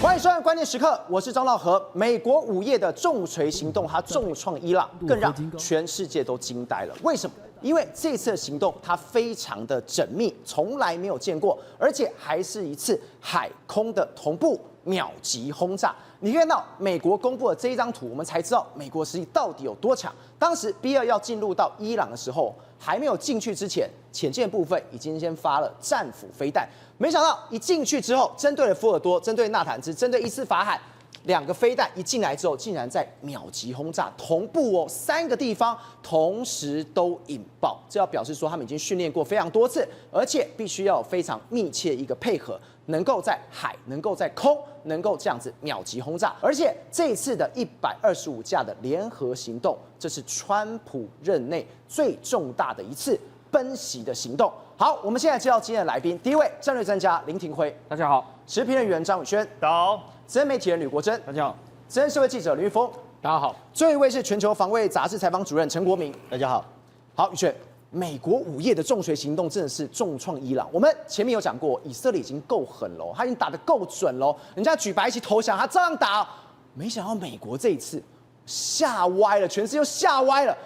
欢迎收看《关键时刻》，我是张道和。美国午夜的重锤行动，它重创伊朗，更让全世界都惊呆了。为什么？因为这次的行动它非常的缜密，从来没有见过，而且还是一次海空的同步秒级轰炸。你看到美国公布的这一张图，我们才知道美国实力到底有多强。当时 B2要进入到伊朗的时候，还没有进去之前，潜舰部分已经先发了战斧飞弹。没想到一进去之后，针对了福尔多，针对纳坦兹，针对伊斯法罕，两个飞弹一进来之后，竟然在秒级轰炸，同步哦，3个地方同时都引爆。这要表示说他们已经训练过非常多次，而且必须要有非常密切一个配合，能够在海，能够在空，能够这样子秒级轰炸。而且这一次的125架的联合行动，这是川普任内最重大的一次奔袭的行动。好，我们现在介绍今天的来宾，第一位战略专家林廷辉，大家好；时评人员张宇轩，大家好；资深媒体人吕国珍，大家好；资深社会记者林玉峰，大家好；最后一位是全球防卫杂志采访主任陈国民，大家好。好，宇轩，美国午夜的重锤行动真的是重创伊朗。我们前面有讲过，以色列已经够狠了，他已经打得够准了，人家举白旗投降，他照样打。没想到美国这一次吓歪了，全世界又吓歪了，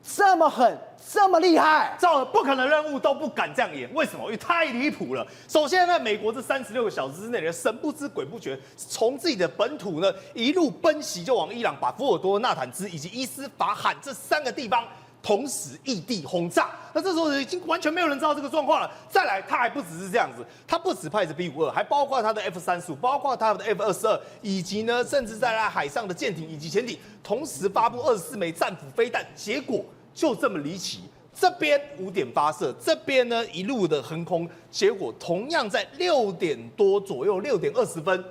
这么狠。这么厉害，照不可能任务都不敢这样演，为什么？因为太离谱了。首先呢，美国这36个小时之内呢，神不知鬼不觉，从自己的本土呢一路奔袭，就往伊朗，把福尔多、纳坦兹以及伊斯法罕这3个地方同时异地轰炸。那这时候已经完全没有人知道这个状况了。再来，他还不只是这样子，他不只派着 B52，还包括他的 F-35，包括他的 F-22，以及呢，甚至在海上的舰艇以及潜艇，同时发布24枚战斧飞弹，结果就这么离奇，这边5点发射，这边呢一路的横空，结果同样在6点多左右，6点20分，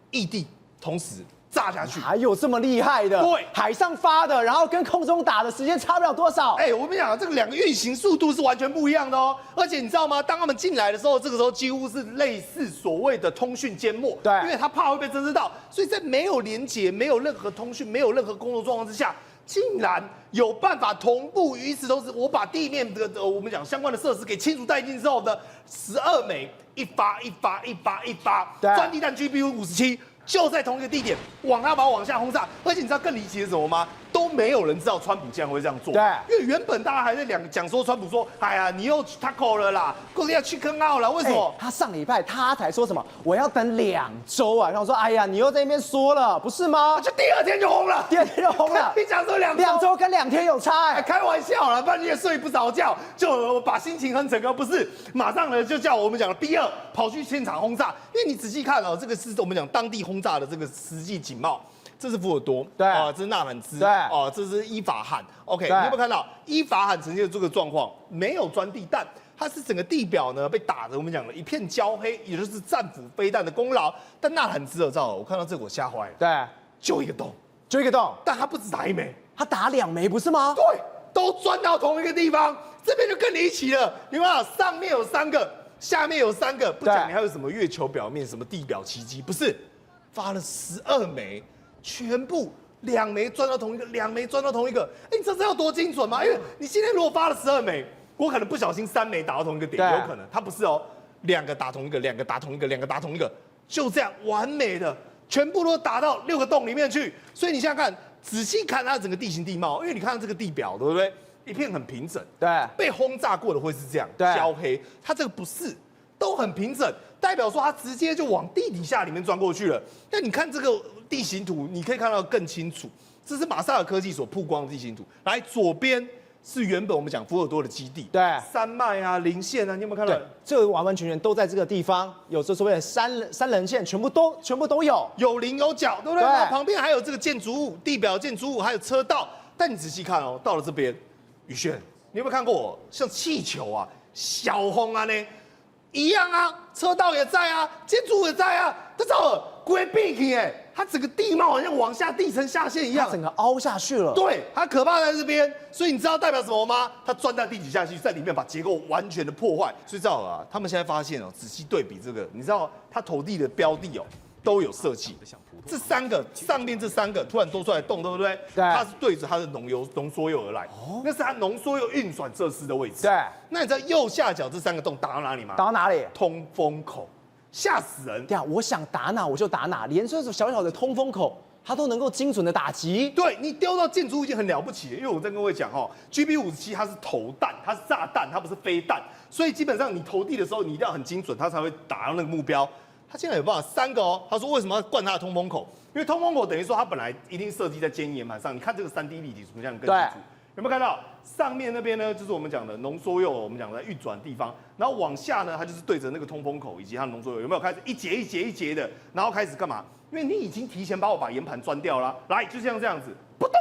异地同时炸下去。还有这么厉害的？对，海上发的，然后跟空中打的时间差不了多少。我跟你讲，这个2个运行速度是完全不一样的哦。而且你知道吗？当他们进来的时候，这个时候几乎是类似所谓的通讯缄默，对，因为他怕会被侦测到，所以在没有连结、没有任何通讯、没有任何工作状况之下，竟然有办法同步。与此同时，我把地面的我们讲相关的设施给清除殆尽之后呢，12枚一发，钻地弹 GBU-57就在同一个地点把它往下轰炸。而且你知道更离奇的是什么吗？都没有人知道川普竟然会这样做。对，因为原本大家还在讲说川普说，哎呀，你又 tackle 了啦，或者要去坑奥了，为什么？他上礼拜他才说什么，我要等2周啊。然后说，哎呀，你又在那边说了，不是吗？就第2天就轰了，第2天就轰了。你讲说2周跟2天有差开玩笑了，半夜睡不着觉，就把心情哼成歌，不是？马上呢就叫我们讲的 B2跑去现场轰炸，因为你仔细看哦，这个是我们讲当地轰炸的这个实际景貌。这是福尔多，对这是纳坦兹，对这是伊法罕。OK， 你有没有看到伊法罕呈现的这个状况？没有钻地弹，它是整个地表呢被打的，我们讲了一片焦黑，也就是战斧飞弹的功劳。但纳坦兹我看到这个我吓坏了，对，就一个洞，但他不止打1枚，他打2枚，不是吗？对，都钻到同一个地方，这边就更离奇了。你看，上面有3个，下面有3个，不讲你还有什么月球表面什么地表奇迹，不是？发了12枚。全部2枚钻到同一个，2枚钻到同一个。你知道这要多精准吗？因为你今天如果发了12枚，我可能不小心3枚打到同一个点，有可能。它不是哦，2个打同一个，2个打同一个，2个打同一个，就这样完美的，全部都打到6个洞里面去。所以你想想看，仔细看它整个地形地貌，因为你看这个地表，对不对？一片很平整，对，被轰炸过的会是这样，焦黑。它这个不是，都很平整，代表说它直接就往地底下里面钻过去了。那你看这个地形图，你可以看到更清楚，这是马萨尔科技所曝光的地形图。来，左边是原本我们讲福尔多的基地，对，山脉啊、林线啊，你有没有看到？这个完完全全都在这个地方，有这所谓的三人线，全部都有，有棱有角，对不对？对，旁边还有这个建筑物、地表建筑物，还有车道。但你仔细看哦，到了这边，宇轩，你有没有看过像气球啊、小红啊呢？一样啊，车道也在啊，建筑物也在啊，这叫龟壁哎，它整个地貌好像往下地层下陷一样，整个凹下去了。对，它可怕在这边，所以你知道代表什么吗？它钻在地底下去，在里面把结构完全的破坏。所以赵啊，他们现在发现哦，仔细对比这个，你知道它投递的标的哦，都有设计。这3个上面这3个突然多出来洞，对不对？对，它是对着它的浓缩铀而来，那是它浓缩铀运转设施的位置。对，那你知道右下角这3个洞打到哪里吗？打到哪里？通风口。吓死人。对啊，我想打哪我就打哪，连这种小小的通风口，它都能够精准的打击。对你丢到建筑物已经很了不起了，因为我在跟各位讲GB57它是投弹，它是炸弹，它不是飞弹，所以基本上你投递的时候你一定要很精准，它才会打到那个目标。它现在有办法3个哦，他说为什么要灌它的通风口？因为通风口等于说它本来一定设计在坚硬岩盘上，你看这个3D 立体图像更清楚。有没有看到上面那边呢？就是我们讲的浓缩铀，我们讲的运转的地方，然后往下呢，它就是对着那个通风口以及它的浓缩铀，有没有开始一节一节一节的，然后开始干嘛？因为你已经提前把岩盘钻掉了，来就像这样子，扑通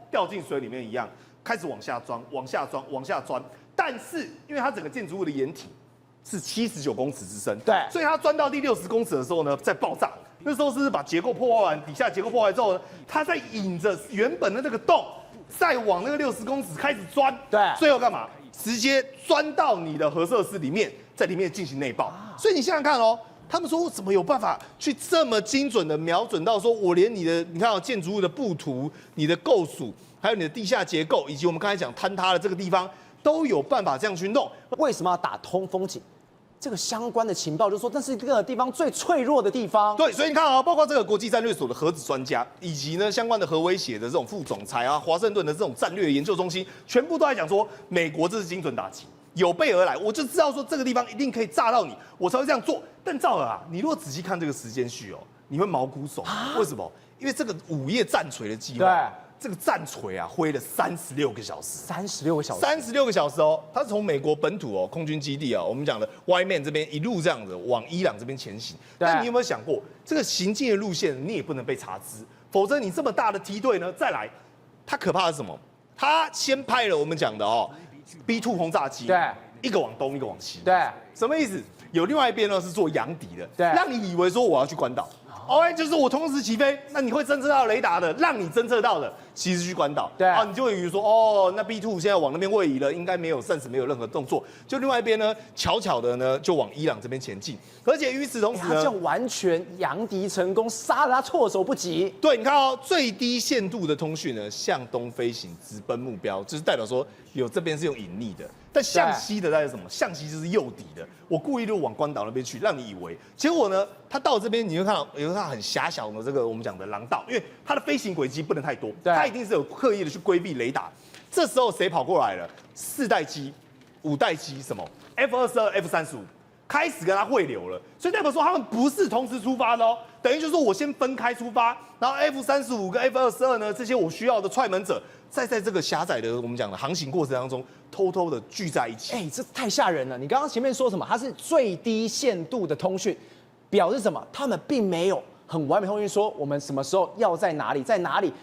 掉进水里面一样，开始往下钻，往下钻，往下钻。但是因为它整个建筑物的掩体是79公尺之深，对，所以它钻到第60公尺的时候呢，再爆炸。那时候是把结构破坏完，底下结构破坏之后呢，它在引着原本的那个洞。再往那个60公尺开始钻，对，最后干嘛？直接钻到你的核设施里面，在里面进行内爆。所以你想想看哦，他们说我怎么有办法去这么精准的瞄准到说，我连你的你看建筑物的布图、你的构属，还有你的地下结构，以及我们刚才讲坍塌的这个地方，都有办法这样去弄。为什么要打通风井？这个相关的情报就是说，那是这个地方最脆弱的地方。对，所以你看啊，包括这个国际战略所的核子专家，以及呢相关的核威胁的这种副总裁啊，华盛顿的这种战略研究中心，全部都在讲说，美国这是精准打击，有备而来。我就知道说这个地方一定可以炸到你，我才会这样做。但赵尔啊，你如果仔细看这个时间序哦，你会毛骨悚然。为什么？因为这个午夜战锤的计划。对。这个战锤啊，挥了36个小时，36个小时，36个小时哦。它是从美国本土空军基地我们讲的 Y-Man 这边一路这样子往伊朗这边前行。但你有没有想过，这个行进的路线你也不能被查知，否则你这么大的梯队呢，再来，它可怕的是什么？它先派了我们讲的B2 轰炸机，对，一个往东，一个往西，对，什么意思？有另外一边呢是做洋敌的，对，让你以为说我要去关岛。就是我同时起飞，那你会侦测到雷达的，让你侦测到的，其实去关岛，对你就会以为说，那 B2 现在往那边位移了，应该没有，暂时没有任何动作。就另外一边呢，巧巧的呢，就往伊朗这边前进。而且与此同时呢，他这样完全洋敌成功，杀得他措手不及。对，你看最低限度的通讯呢，向东飞行，直奔目标，就是代表说这边是用隐匿的。但向西的代表什么？向西就是诱敌的，我故意就往关岛那边去，让你以为。结果呢，他到这边，你会看到有很狭小的这个我们讲的廊道，因为它的飞行轨迹不能太多，它一定是有刻意的去规避雷达。这时候谁跑过来了？4代机、5代机，什么 F-22、F-35。开始跟他汇流了，所以代表说他们不是同时出发的哦，等于就是说我先分开出发，然后 F-35跟 F-22呢这些我需要的踹门者，再在这个狭窄的我们讲的航行过程当中，偷偷的聚在一起。这太吓人了！你刚刚前面说什么？它是最低限度的通讯，表示什么？他们并没有很完美通讯，说我们什么时候要在哪里，在哪里？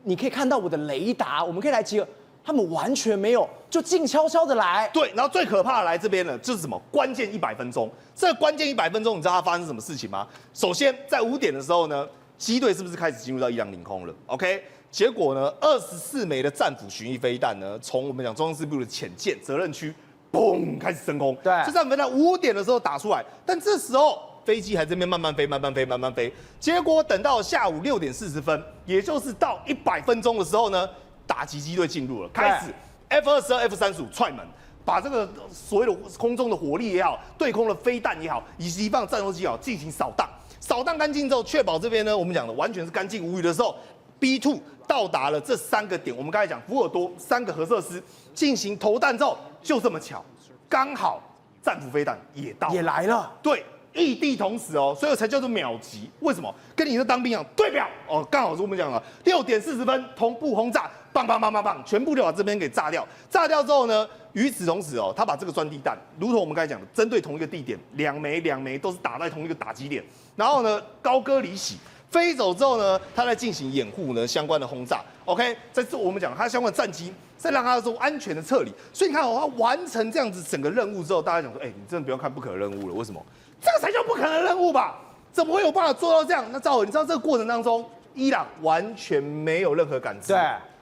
你可以看到我的雷达，我们可以来集合。他们完全没有，就静悄悄的来。对，然后最可怕的来这边呢，就是什么？关键100分钟。这关键100分钟，你知道它发生什么事情吗？首先，在5点的时候呢，机队是不是开始进入到伊朗领空了 ？OK， 结果呢，24枚的战斧巡弋飞弹呢，从我们讲中央司令部的潜舰责任区，嘣开始升空。对，这战斧飞弹5点的时候打出来，但这时候飞机还在这边慢慢飞，慢慢飞，慢慢飞。结果等到下午6点40分，也就是到100分钟的时候呢。打击机队进入了，开始 F-22、F-35踹门，把这个所谓的空中的火力也好，对空的飞弹也好，以及放战斗机也好，进行扫荡。扫荡干净之后，确保这边呢，我们讲的完全是干净无虞的时候 ，B2 到达了这3个点。我们刚才讲福尔多3个核设施进行投弹之后，就这么巧，刚好战斧飞弹也来了，对。异地同时所以才叫做秒击。为什么？跟你的当兵一样，对表刚好是我们讲了6点40分同步轰炸，棒棒棒棒棒，全部就把这边给炸掉。炸掉之后呢，与此同时他把这个钻地弹，如同我们刚才讲的，针对同一个地点，2枚都是打在同一个打击点，然后呢高歌离席。飞走之后呢，他在进行掩护呢相关的轰炸。OK， 在这我们讲他相关的战机，再让他做安全的撤离。所以你看他完成这样子整个任务之后，大家讲说，你真的不要看不可能任务了，为什么？这个才叫不可能任务吧？怎么会有办法做到这样？那赵伟，你知道这个过程当中，伊朗完全没有任何感知，对，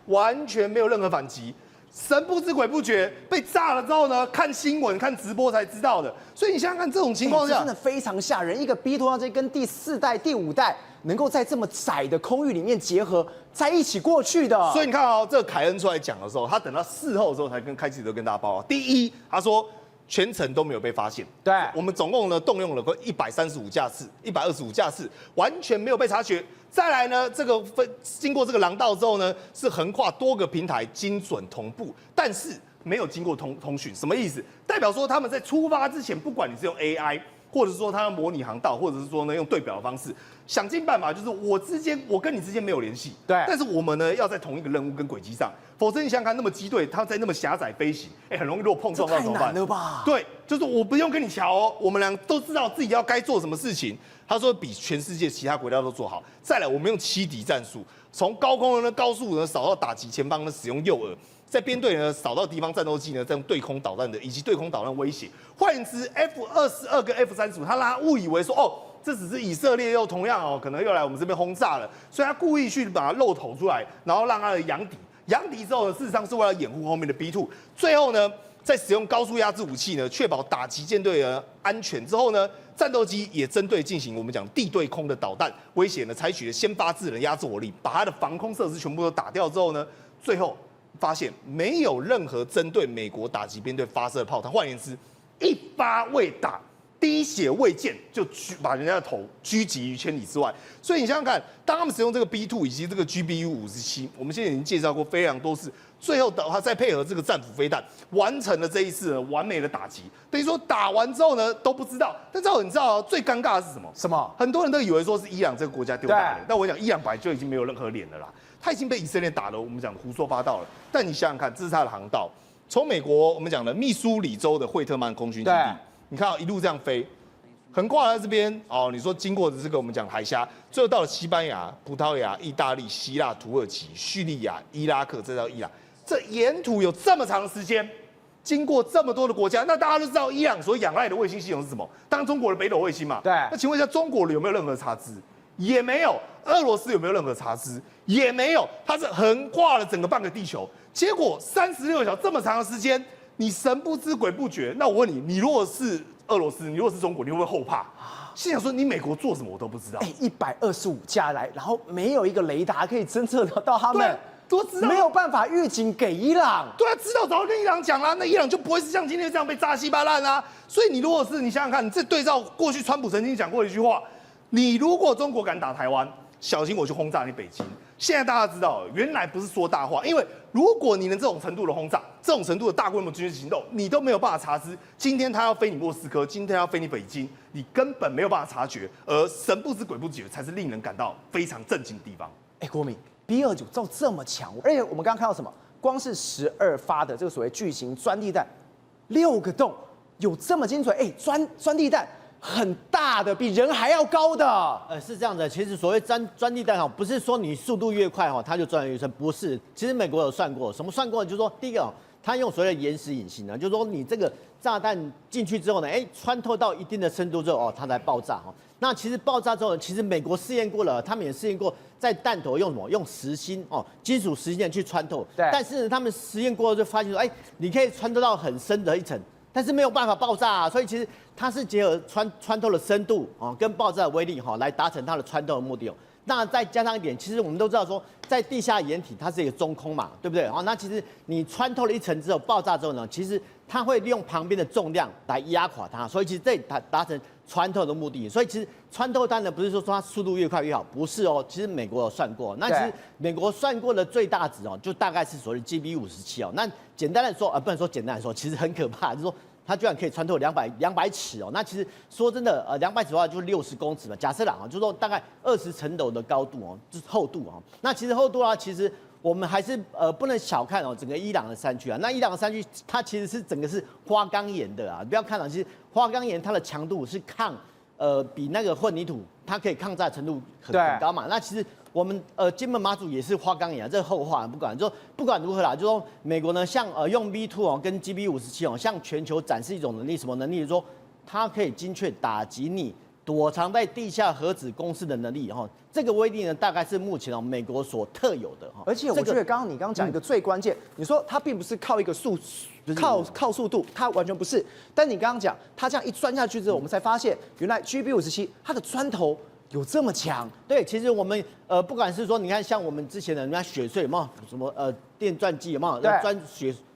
完全没有任何反击，神不知鬼不觉，被炸了之后呢，看新闻、看直播才知道的。所以你想想看，这种情况下，真的非常吓人。一个 B 拖拉机跟第4代、第5代能够在这么窄的空域里面结合在一起过去的。所以你看这个凯恩出来讲的时候，他等到事后的时候才跟开记者跟大家报告。第一，他说全程都没有被发现。对，我们总共呢动用了135架次、125架次，完全没有被察觉。再来呢，经过这个廊道之后呢，是横跨多个平台精准同步，但是没有经过通讯，什么意思？代表说他们在出发之前，不管你是用 AI， 或者是说他模拟航道，或者是说呢用对表的方式，想尽办法，就是我跟你之间没有联系，对，但是我们呢要在同一个任务跟轨迹上，否则你想想看，那么机队它在那么狭窄飞行，很容易如果碰撞到怎么办？太难了吧？对，就是我不用跟你瞧哦，我们俩都知道自己要该做什么事情。他说比全世界其他国家都做好。再来，我们用7敌战术，从高空呢高速呢扫到打击前方呢使用诱饵，在编队呢扫到敌方战斗机呢，再用对空导弹的以及对空导弹威胁。换言之 ，F-22跟 F-35，他让他误以为说哦。这只是以色列又同样哦，可能又来我们这边轰炸了，所以他故意去把它露头出来，然后让他的扬敌。扬敌之后呢，事实上是为了掩护后面的 B2。最后呢，在使用高速压制武器呢，确保打击舰队的安全之后呢，战斗机也针对进行我们讲地对空的导弹威胁呢，采取了先发制人压制火力，把它的防空设施全部都打掉之后呢，最后发现没有任何针对美国打击编队发射的炮弹，换言之，一发未打。滴血未见就把人家的头狙击于千里之外，所以你想想看，当他们使用这个 B2 以及这个 GBU-57，我们现在已经介绍过非常多次，最后的话再配合这个战斧飞弹，完成了这一次完美的打击。等于说打完之后呢都不知道，但是你知道最尴尬的是什么？什么？很多人都以为说是伊朗这个国家丢大脸，但我讲伊朗本来就已经没有任何脸了啦，他已经被以色列打了，我们讲胡说八道了。但你想想看，这是他的航道，从美国我们讲的密苏里州的惠特曼空军基地。你看一路这样飞，横跨在这边哦。你说经过的这个我们讲海峡，最后到了西班牙、葡萄牙、意大利、希腊、土耳其、叙利亚、伊拉克，再到伊朗，这沿途有这么长的时间，经过这么多的国家，那大家都知道伊朗所仰赖的卫星系统是什么？当然中国的北斗卫星嘛。对。那请问一下，中国有没有任何查资？也没有。俄罗斯有没有任何查资？也没有。它是横跨了整个半个地球，结果36小时这么长的时间。你神不知鬼不觉，那我问你，你如果是俄罗斯，你如果是中国，你会不会后怕？心想说你美国做什么我都不知道。125架来，然后没有一个雷达可以侦测到他们，都知道没有办法预警给伊朗。对啊，知道早就跟伊朗讲啦，那伊朗就不会是像今天这样被炸稀巴烂啦。所以你如果是你想想看，你这对照过去川普曾经讲过一句话，你如果中国敢打台湾，小心我去轰炸你北京。现在大家知道了，原来不是说大话，因为如果你能这种程度的轰炸，这种程度的大规模军事行动，你都没有办法查知。今天他要飞你莫斯科，今天要飞你北京，你根本没有办法察觉，而神不知鬼不觉才是令人感到非常震惊的地方。国民 B29造这么强，而且我们刚刚看到什么？光是12发的这个所谓巨型钻地弹，6个洞，有这么精准？钻地弹。很大的，比人还要高的。是这样的，其实所谓钻地弹哈，不是说你速度越快哈，它就钻得越深，不是。其实美国有算过，什么算过？就是说，第一个，它用所谓的延时隐形呢，就是说你这个炸弹进去之后呢，穿透到一定的深度之后，它才爆炸哈。那其实爆炸之后，其实美国试验过了，他们也试验过，在弹头用什么？用实心金属实心去穿透。对。但是他们实验过后就发现说，你可以穿透到很深的一层。但是没有办法爆炸啊，所以其实它是结合穿透的深度跟爆炸的威力来达成它的穿透的目的哦。那再加上一点，其实我们都知道说，在地下掩体它是一个中空嘛，对不对？那其实你穿透了一层之后，爆炸之后呢，其实它会利用旁边的重量来压垮它，所以其实这达成穿透的目的。所以其实穿透弹呢，不是说它速度越快越好，不是哦。其实美国有算过，那其实美国算过的最大值就大概是所谓的 GB-57那简单的说，不能说简单的说，其实很可怕，就是说。它居然可以穿透200尺哦，那其实说真的，200尺的话就是60公尺嘛。假设啦就是说大概20层楼的高度哦，就是厚度哦。那其实厚度啊，其实我们还是不能小看整个伊朗的山区啊。那伊朗的山区它其实是整个是花岗岩的啊，不要看其实花岗岩它的强度是比那个混凝土它可以抗炸程度很高嘛。那其实我们金门马祖也是花岗岩，这是后话，不管如何啦，就说美国呢，像用 V2跟 GB-57向全球展示一种能力，什么能力？就是说它可以精确打击你躲藏在地下核子公司的能力这个威力呢，大概是目前美国所特有的而且我觉得你刚刚讲一个最关键，你说它并不是靠一个靠速度，它完全不是。但你刚刚讲，它这样一钻下去之后，我们才发现原来 GB-57它的钻头有这么强。对，其实我们不管是说，你看像我们之前的人家雪隧有没有什么电钻机有没有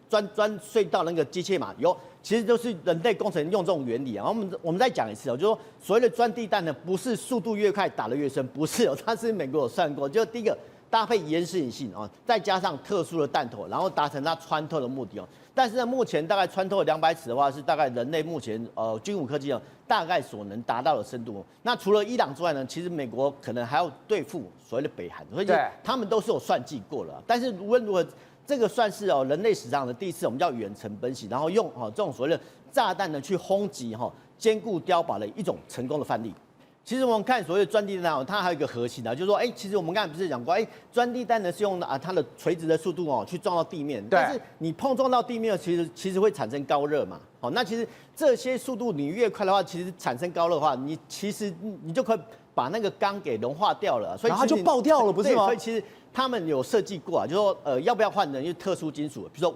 钻隧道那个机械嘛有。其实都是人类工程用这种原理啊。然后我们再讲一次哦，就是说所谓的钻地弹呢，不是速度越快打得越深，不是哦，它是美国有算过，就第一个搭配延时隐性哦，再加上特殊的弹头，然后达成它穿透的目的哦。但是呢，目前大概穿透200尺的话，是大概人类目前军武科技大概所能达到的深度。那除了伊朗之外呢，其实美国可能还要对付所谓的北韩，所以他们都是有算计过了。但是无论如何，这个算是人类史上的第一次，我们叫远程奔袭，然后用这种所谓的炸弹呢去轰击坚固碉堡的一种成功的范例。其实我们看所谓的钻地弹它还有一个核心就是说，其实我们刚才不是讲过，钻地弹呢是用它的垂直的速度去撞到地面，但是你碰撞到地面其实会产生高热嘛，那其实这些速度你越快的话，其实产生高热的话，你就可以把那个钢给融化掉了，所以然后它就爆掉了，不是吗？所以其实他们有设计过就说要不要换因为特殊金属，比如说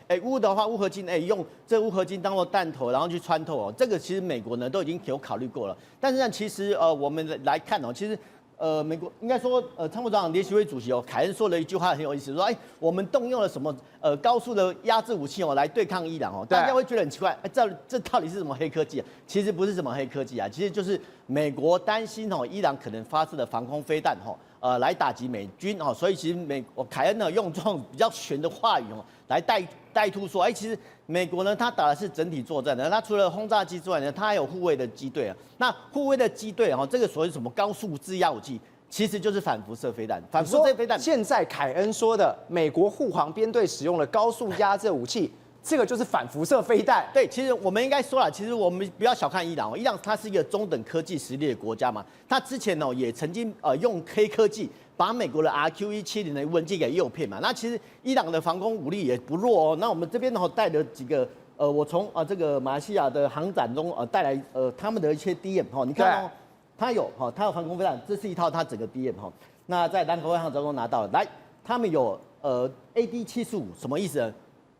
钨的话，钨合金用这钨合金当做弹头，然后去穿透这个其实美国呢都已经有考虑过了。但是呢，其实我们来看其实美国应该说参谋长联席会主席凯恩说了一句话很有意思，说我们动用了什么高速的压制武器来对抗伊朗大家会觉得很奇怪，这到底是什么黑科技啊？其实不是什么黑科技啊，其实就是美国担心伊朗可能发射的防空飞弹来打击美军所以其实凯恩呢用这种比较玄的话语来带出说，其实美国呢它打的是整体作战的，它除了轰炸机之外呢，它还有护卫的机队啊。那护卫的机队这个所谓什么高速制压武器，其实就是反辐射飞弹。反辐射飞弹，现在凯恩说的美国护航编队使用了高速压制武器。这个就是反辐射飞弹。对，其实我们应该说了，其实我们不要小看伊朗伊朗它是一个中等科技实力的国家嘛，它之前也曾经用黑科技把美国的 RQ-170的无人机给诱骗嘛。那其实伊朗的防空武力也不弱那我们这边带了几个我从这个马来西亚的航展中带来他们的一些 DM 你看它有防空飞弹，这是一套它整个 DM 那在兰口海航展中拿到了，来，他们有AD-75什么意思呢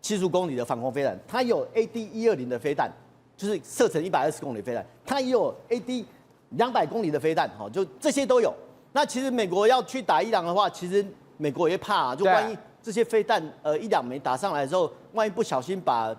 ？75公里的防空飞弹，它有 AD-120的飞弹，就是射程120公里的飞弹，它也有 AD-200公里的飞弹，就这些都有。那其实美国要去打伊朗的话，其实美国也怕就万一这些飞弹一两枚打上来之后，万一不小心把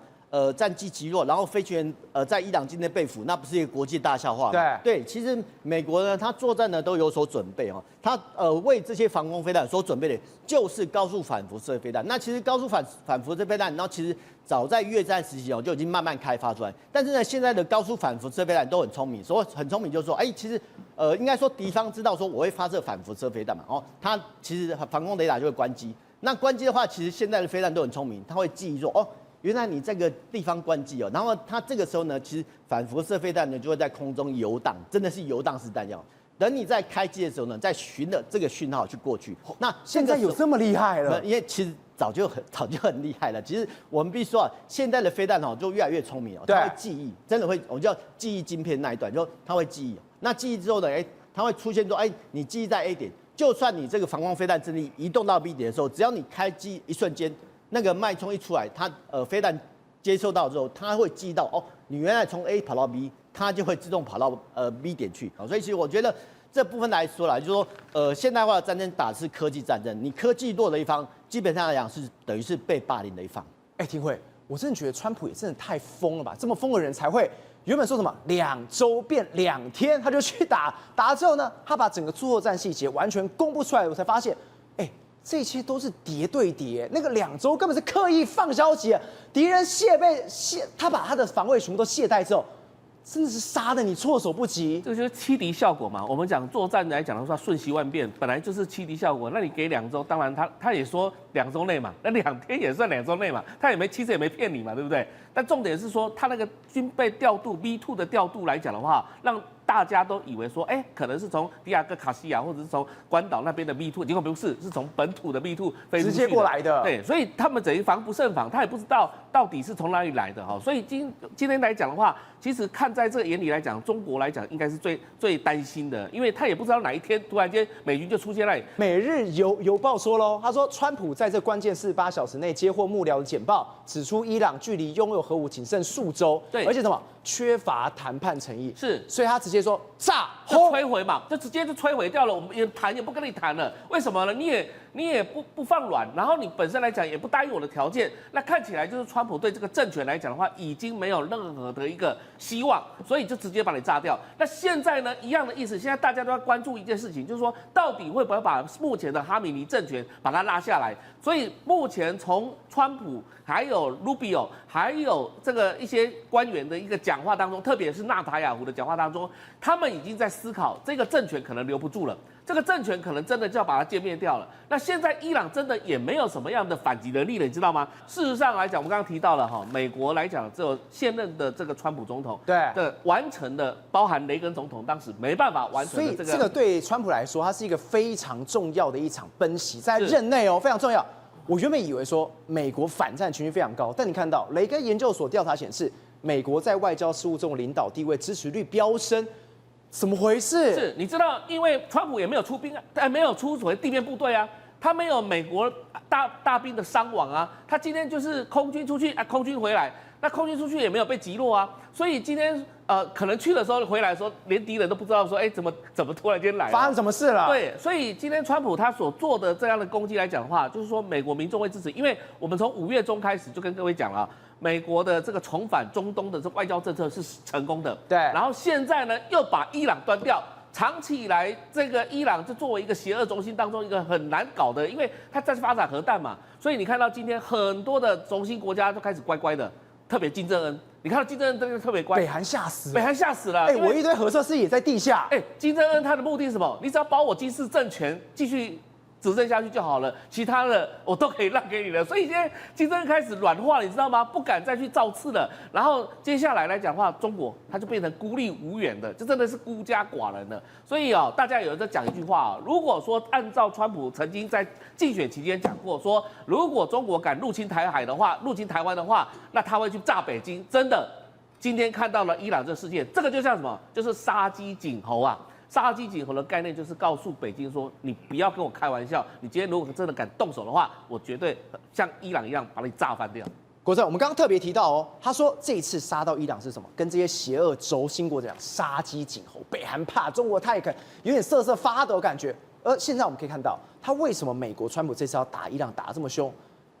战机击落，然后飞行员在伊朗境内被俘，那不是一个国际大笑话吗？对，其实美国呢，它作战呢都有所准备它为这些防空飞弹所准备的就是高速反辐射飞弹。那其实高速反辐射飞弹，然后其实早在越战时期就已经慢慢开发出来。但是呢，现在的高速反辐射飞弹都很聪明，所以很聪明就是说，其实应该说敌方知道说我会发射反辐射飞弹嘛，它其实防空雷达就会关机。那关机的话，其实现在的飞弹都很聪明，它会记忆说原来你这个地方关机然后它这个时候呢，其实反辐射飞弹呢就会在空中游荡，真的是游荡式弹药。等你在开机的时候呢，再循着这个讯号去过去。那现在有这么厉害了？因为其实早就很厉害了。其实我们必须说现在的飞弹就越来越聪明它会记忆，真的会，我们叫记忆晶片那一段，就它会记忆。那记忆之后呢，它会出现说，你记忆在 A 点，就算你这个防空飞弹阵地移动到 B 点的时候，只要你开机一瞬间。那个脉冲一出来，它飞弹接收到之后，它会记到你原来从 A 跑到 B， 它就会自动跑到B 点去所以其实我觉得这部分来说啦，就是说现代化的战争打的是科技战争，你科技弱的一方，基本上来讲是等于是被霸凌的一方。廷慧，我真的觉得川普也真的太疯了吧？这么疯的人才会原本说什么2周变2天，他就去打了之后呢，他把整个作战细节完全公布出来，我才发现，这一切都是谍对谍，那个2周根本是刻意放消息，敌人他把他的防卫全部都懈怠之后，真的是杀的你措手不及。这个就是欺敌效果嘛。我们讲作战来讲的话，瞬息万变，本来就是欺敌效果。那你给2周，当然他也说2周内嘛，那2天也算2周内嘛，他其实也没骗你嘛，对不对？但重点是说，他那个军备调度 B2 的调度来讲的话，让大家都以为说，可能是从迪亚哥卡西亚或者是从关岛那边的 B2， 结果不是，是从本土的 B2 飞出去的，直接过来的。对，所以他们等于防不胜防，他也不知道到底是从哪里来的所以今天来讲的话，其实看在这个眼里来讲，中国来讲应该是最担心的，因为他也不知道哪一天突然间美军就出现那里。每日邮报说喽，他说川普在这关键48小时内接获幕僚的简报，指出伊朗距离拥有核武仅剩数周，对，而且什么缺乏谈判诚意，是，所以他直接说炸就摧毁嘛，就直接就摧毁掉了，我们也谈也不跟你谈了，为什么呢？你也不放软，然后你本身来讲也不答应我的条件，那看起来就是川普对这个政权来讲的话，已经没有任何的一个希望，所以就直接把你炸掉。那现在呢，一样的意思，现在大家都要关注一件事情，就是说到底会不会把目前的哈米尼政权把它拉下来？所以目前从川普还有 Rubio 还有这个一些官员的一个讲话当中，特别是纳塔雅胡的讲话当中，他们已经在思考这个政权可能留不住了。这个政权可能真的就要把它歼灭掉了。那现在伊朗真的也没有什么样的反击能力了，你知道吗？事实上来讲，我们刚刚提到了哈，美国来讲，只有现任的这个川普总统的完成的，包含雷根总统当时没办法完成的这个。所以这个对川普来说，它是一个非常重要的一场奔袭，在任内非常重要。我原本以为说美国反战情绪非常高，但你看到雷根研究所调查显示，美国在外交事务中领导地位支持率飙升。怎么回事？是，你知道，因为川普也没有出兵啊，没有出所谓地面部队啊，他没有美国大兵的伤亡啊，他今天就是空军出去啊，空军回来，那空军出去也没有被击落啊，所以今天可能去的时候回来的时候，连敌人都不知道说，怎么突然间来了，发生什么事了？对，所以今天川普他所做的这样的攻击来讲的话，就是说美国民众会支持，因为我们从5月中开始就跟各位讲了。美国的这个重返中东的这外交政策是成功的，对。然后现在呢，又把伊朗端掉。长期以来，这个伊朗就作为一个邪恶中心当中一个很难搞的，因为它在发展核弹嘛，所以你看到今天很多的中心国家都开始乖乖的，特别金正恩，你看到金正恩真的特别乖，北韩吓死了，北韩吓死了。我一堆核设施也在地下。金正恩他的目的是什么？你只要保我金氏政权继续执政下去就好了，其他的我都可以让给你了。所以现在金正恩开始软化，你知道吗？不敢再去造次了。然后接下来来讲的话，中国它就变成孤立无援的，就真的是孤家寡人了。所以大家有人在讲一句话如果说按照川普曾经在竞选期间讲过，说如果中国敢入侵台湾的话，那他会去炸北京。真的，今天看到了伊朗这个事件，这个就像什么？就是杀鸡儆猴啊。杀鸡儆猴的概念就是告诉北京说，你不要跟我开玩笑，你今天如果真的敢动手的话，我绝对像伊朗一样把你炸翻掉。国政，我们刚刚特别提到他说这一次杀到伊朗是什么？跟这些邪恶轴心国讲，杀鸡儆猴，北韩怕中国太狠，有点瑟瑟发抖感觉。而现在我们可以看到，他为什么美国川普这次要打伊朗打得这么凶？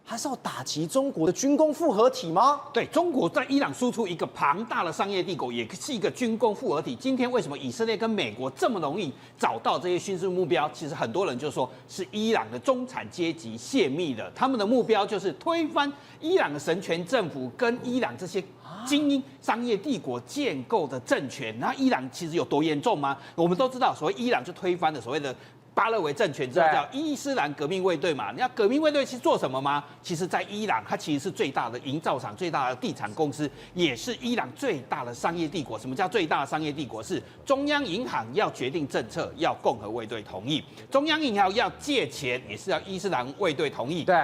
还是要打击中国的军工复合体吗？对，中国在伊朗输出一个庞大的商业帝国，也是一个军工复合体。今天为什么以色列跟美国这么容易找到这些军事目标？其实很多人就说是伊朗的中产阶级泄密的，他们的目标就是推翻伊朗的神权政府跟伊朗这些精英商业帝国建构的政权。那伊朗其实有多严重吗？我们都知道，所谓伊朗就推翻了所谓的巴勒维政权之后叫伊斯兰革命卫队嘛，那革命卫队是做什么吗？其实，在伊朗，它其实是最大的营造厂、最大的地产公司，也是伊朗最大的商业帝国。什么叫最大的商业帝国？是中央银行要决定政策，要共和卫队同意；中央银行要借钱，也是要伊斯兰卫队同意。对。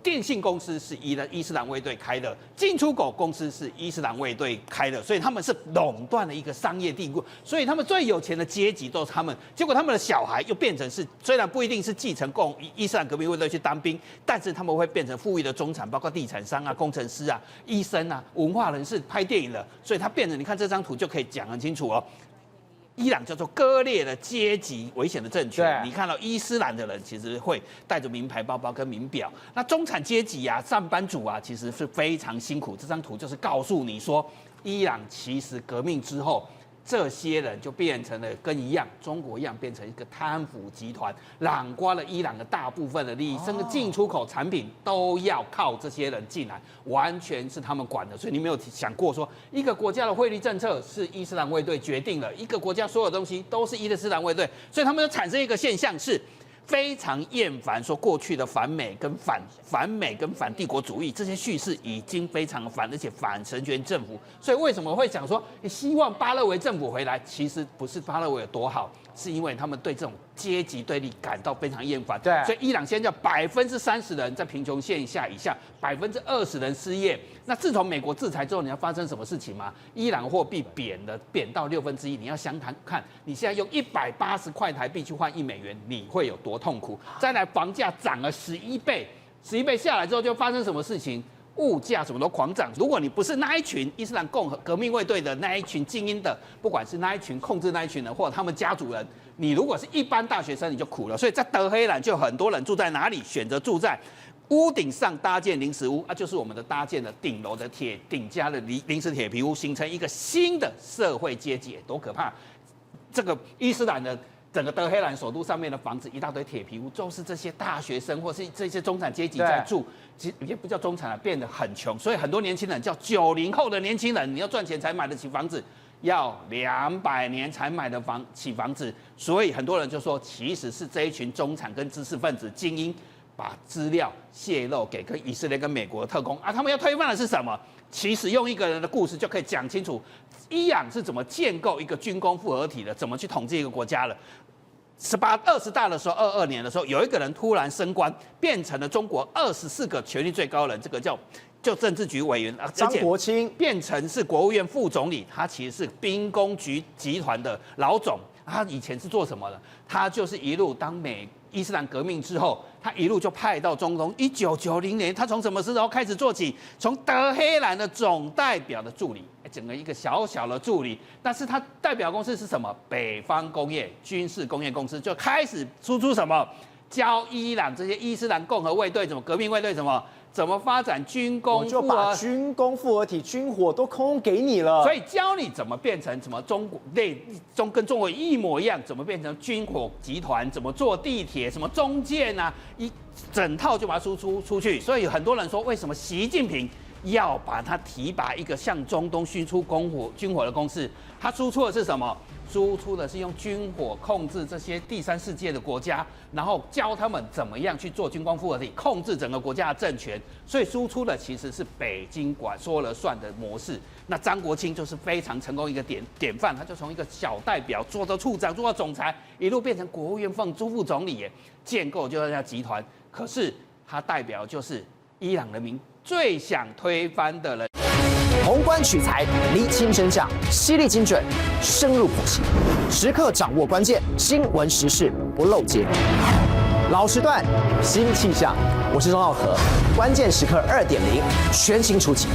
电信公司是伊斯兰卫队开的，进出口公司是伊斯兰卫队开的，所以他们是垄断了一个商业帝国，所以他们最有钱的阶级都是他们。结果他们的小孩又变成是，虽然不一定是继承伊斯兰革命卫队去当兵，但是他们会变成富裕的中产，包括地产商啊、工程师啊、医生啊、文化人士、拍电影的，所以他变成，你看这张图就可以讲很清楚哦。伊朗叫做割裂的阶级危险的政权，你看到伊斯兰的人其实会带着名牌包包跟名表，那中产阶级啊、上班族啊，其实是非常辛苦。这张图就是告诉你说，伊朗其实革命之后，这些人就变成了跟中国一样，变成一个贪腐集团，揽刮了伊朗的大部分的利益，甚至进出口产品都要靠这些人进来，完全是他们管的。所以你没有想过说，一个国家的汇率政策是伊斯兰卫队决定了，一个国家所有东西都是伊斯兰卫队，所以他们就产生一个现象是。非常厌烦说过去的反美跟反帝国主义这些叙事已经非常反，而且反神权政府。所以为什么会讲说希望巴勒维政府回来？其实不是巴勒维有多好，是因为他们对这种阶级对立感到非常厌烦。对，所以伊朗现在叫30%人在贫穷线以下，20%人失业。那自从美国制裁之后，你要发生什么事情吗？伊朗货币贬到1/6，你要想看，你现在用180块台币去换1美元，你会有多痛苦？再来，房价涨了11倍，11倍下来之后就发生什么事情？物价什么都狂涨。如果你不是那一群伊斯兰共和革命卫队的那一群精英的，不管是那一群控制那一群人，或者他们家族人，你如果是一般大学生，你就苦了。所以在德黑兰就很多人住在哪里？选择住在屋顶上搭建临时屋啊，就是我们的搭建的顶楼的顶加的临时铁皮屋，形成一个新的社会阶级，多可怕！这个伊斯兰的整个德黑兰首都上面的房子一大堆铁皮屋，都是这些大学生或是这些中产阶级在住，其实也不叫中产了，变得很穷。所以很多年轻人叫90后的年轻人，你要赚钱才买得起房子，要200年才买得起房子。所以很多人就说，其实是这一群中产跟知识分子精英把资料泄露给跟以色列跟美国的特工啊，他们要推翻的是什么？其实用一个人的故事就可以讲清楚，伊朗是怎么建构一个军工复合体的，怎么去统治一个国家了。20大的时候，22年的时候，有一个人突然升官，变成了中国24个权力最高人，这个就政治局委员啊，张国清变成是国务院副总理，他其实是兵工局集团的老总。他以前是做什么的？他就是一路当伊斯兰革命之后，他一路就派到中东。1990年，他从什么时候开始做起？从德黑兰的总代表的助理，整个一个小小的助理。但是他代表公司是什么？北方工业军事工业公司，就开始输出什么？教伊朗这些伊斯兰共和卫队、革命卫队怎么发展军工，我就把军工复合体、军火都空给你了。所以教你怎么变成什么跟中国一模一样，怎么变成军火集团，怎么做地铁，什么中建啊，一整套就把它输出出去。所以很多人说，为什么习近平要把它提拔一个向中东输出军火的公司？他输出的是什么？输出的是用军火控制这些第三世界的国家，然后教他们怎么样去做军工复合体，控制整个国家的政权。所以输出的其实是北京说了算的模式。那张国清就是非常成功一个典范，他就从一个小代表做到处长，做到总裁，一路变成国务院副总理耶，建构就是那集团。可是他代表就是伊朗人民最想推翻的人。宏观取材，厘清真相，犀利精准，深入剖析，时刻掌握关键，新闻时事不漏接。老时段，新气象，我是钟浩和，关键时刻2.0全新出击。